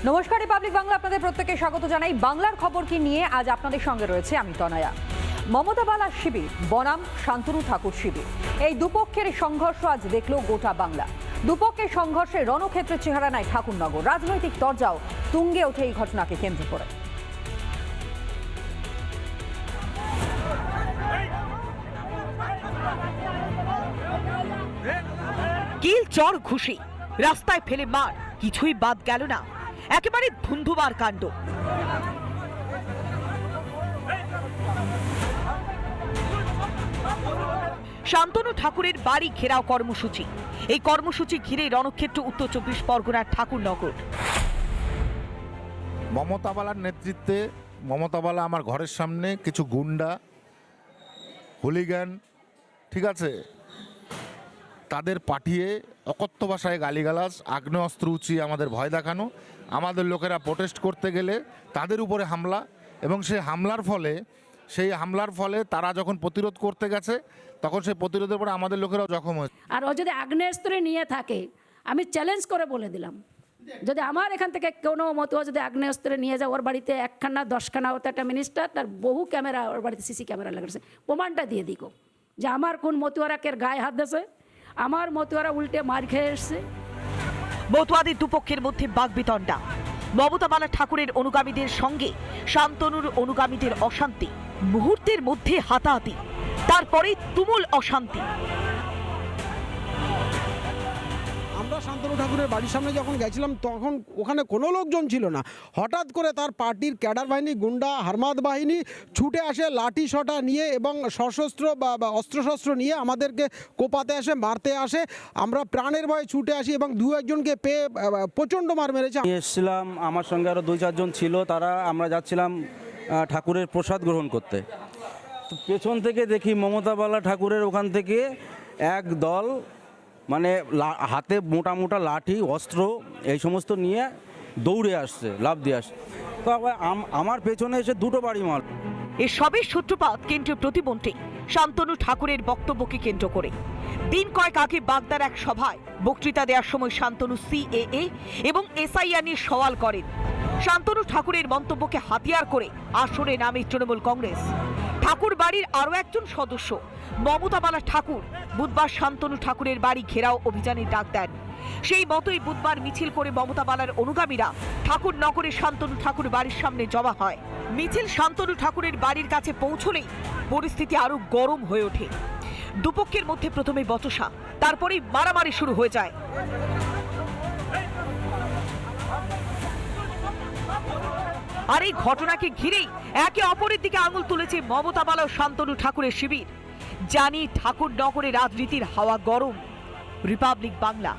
নমস্কার, রিপাবলিক বাংলা আপনাদের প্রত্যেককে স্বাগত জানাই। বাংলার খবর কি নিয়ে আজ আপনাদের সঙ্গে রয়েছে আমি তনয়া। মমতা বালার শিবির বনাম শান্তনু ঠাকুর শিবির, এই দুপক্ষের সংঘর্ষ আজ দেখল গোটা বাংলা। দুপক্ষের সংঘর্ষে রণক্ষেত্রের চেহারা নেয় ঠাকুরনগর। রাজনৈতিক তরজাও তুঙ্গে ওঠে এই ঘটনাকে কেন্দ্র করে। কিল, চর, ঘুষি, রাস্তায় ফেলে মার, কিছুই বাদ গেল না। একেবারে ধুন্ধুমার কাণ্ড। শান্তনু ঠাকুরের বাড়ি ঘেরাও কর্মসূচি। এই কর্মসূচি ঘিরে রণক্ষেত্র উত্তর 24 পরগনার ঠাকুরনগর। মমতা বালার নেতৃত্বে, মমতা বালা আমার ঘরের সামনে কিছু গুন্ডা, হুলিগান, ঠিক আছে, তাদের পাঠিয়ে অকথ্য ভাষায় গালিগালাজ, আগ্নেয়াস্ত্র উঁচিয়ে আমাদের ভয় দেখানো, আমাদের লোকেরা প্রোটেস্ট করতে গেলে তাদের উপরে হামলা, এবং সেই হামলার ফলে তারা যখন প্রতিরোধ করতে গেছে তখন সেই প্রতিরোধের পরে আমাদের লোকেরাও জখম হয়েছে। আর ও যদি আগ্নেয়াস্ত্র নিয়ে থাকে, আমি চ্যালেঞ্জ করে বলে দিলাম, যদি আমার এখান থেকে কোনো মতো যদি আগ্নেয়াস্ত্র নিয়ে যায়, ওর বাড়িতে 1খানা 10খানা, ও তো একটা মিনিস্টার, তার বহু ক্যামেরা, ওর বাড়িতে সিসি ক্যামেরা লাগাচ্ছে, প্রমাণটা দিয়ে দিকো যে আমার কোন মতুয়ারাকের গায়ে হাত দিয়েছে, আমার মতুয়ারা উল্টে মার খেয়ে এসছে। মতুয়াদের দুপক্ষের মধ্যে বাগবিতণ্ডা। মমতা বালা ঠাকুরের অনুগামীদের সঙ্গে শান্তনুর অনুগামীদের অশান্তি, মুহূর্তের মধ্যে হাতাহাতি, তারপরে তুমুল অশান্তি। আমরা শান্তনু ঠাকুরের বাড়ির সামনে যখন গেছিলাম তখন ওখানে কোনো লোকজন ছিল না। হঠাৎ করে তার পার্টির ক্যাডার বাহিনী, গুন্ডা, হারমাদ বাহিনী ছুটে আসে লাঠি সটা নিয়ে এবং সশস্ত্র বা অস্ত্রশস্ত্র নিয়ে আমাদেরকে কোপাতে আসে, মারতে আসে। আমরা প্রাণের ভয়ে ছুটে আসি এবং দু একজনকে পেয়ে প্রচণ্ড মার মেরেছে। এসেছিলাম, আমার সঙ্গে আরও 2-4 জন ছিল, আমরা যাচ্ছিলাম ঠাকুরের প্রসাদ গ্রহণ করতে। তো পেছন থেকে দেখি মমতা বালা ঠাকুরের ওখান থেকে এক দল, মানে হাতে মোটা মোটা লাঠি, অস্ত্র, এই সমস্ত নিয়ে দৌড়ে আসছে, লাফ দিয়ে আসছে। তো আমার পেছনে এসে দুটো বাড়ি মার। এসবের সূত্রপাত কেন্দ্রীয় প্রতিমন্ত্রী শান্তনু ঠাকুরের বক্তব্যকে কেন্দ্র করে। দিন কয়েক আগে বাগদার এক সভায় বক্তৃতা দেওয়ার সময় শান্তনু সিএএ এবং এসআইআর নিয়ে সওয়াল করেন। শান্তনু ঠাকুরের মন্তব্যকে হাতিয়ার করে আসরে নামে তৃণমূল কংগ্রেস। ঠাকুর বাড়ির আরও একজন সদস্য মমতা বালা ঠাকুর বুধবার শান্তনু ঠাকুরের বাড়ি ঘেরাও অভিযানের ডাক দেন। সেই মতোই বুধবার মিছিল করে মমতা বালার অনুগামীরা ঠাকুরনগরে শান্তনু ঠাকুর বাড়ির সামনে জমা হয়। মিছিল শান্তনু ঠাকুরের বাড়ির কাছে পৌঁছলেই পরিস্থিতি আরো গরম হয়ে ওঠে। দুপক্ষের মধ্যে প্রথমে বচসা, তারপরেই মারামারি শুরু হয়ে যায়। আর এই ঘটনাকে ঘিরেই একে অপরের দিকে আঙুল তুলেছে মমতা বালা ও শান্তনু ঠাকুরের শিবির। জানি ঠাকুরনগরে রাজনীতির হাওয়া গরম। রিপাবলিক বাংলা।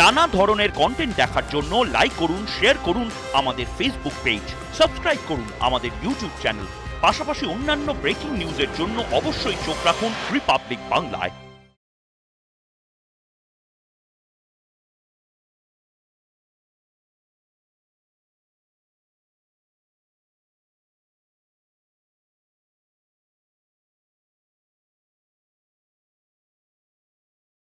নানা ধরনের কন্টেন্ট দেখার জন্য লাইক করুন, শেয়ার করুন আমাদের ফেসবুক পেজ, সাবস্ক্রাইব করুন আমাদের ইউটিউব চ্যানেল। পাশাপাশি অন্যান্য ব্রেকিং নিউজের জন্য অবশ্যই চোখ রাখুন রিপাবলিক বাংলায়।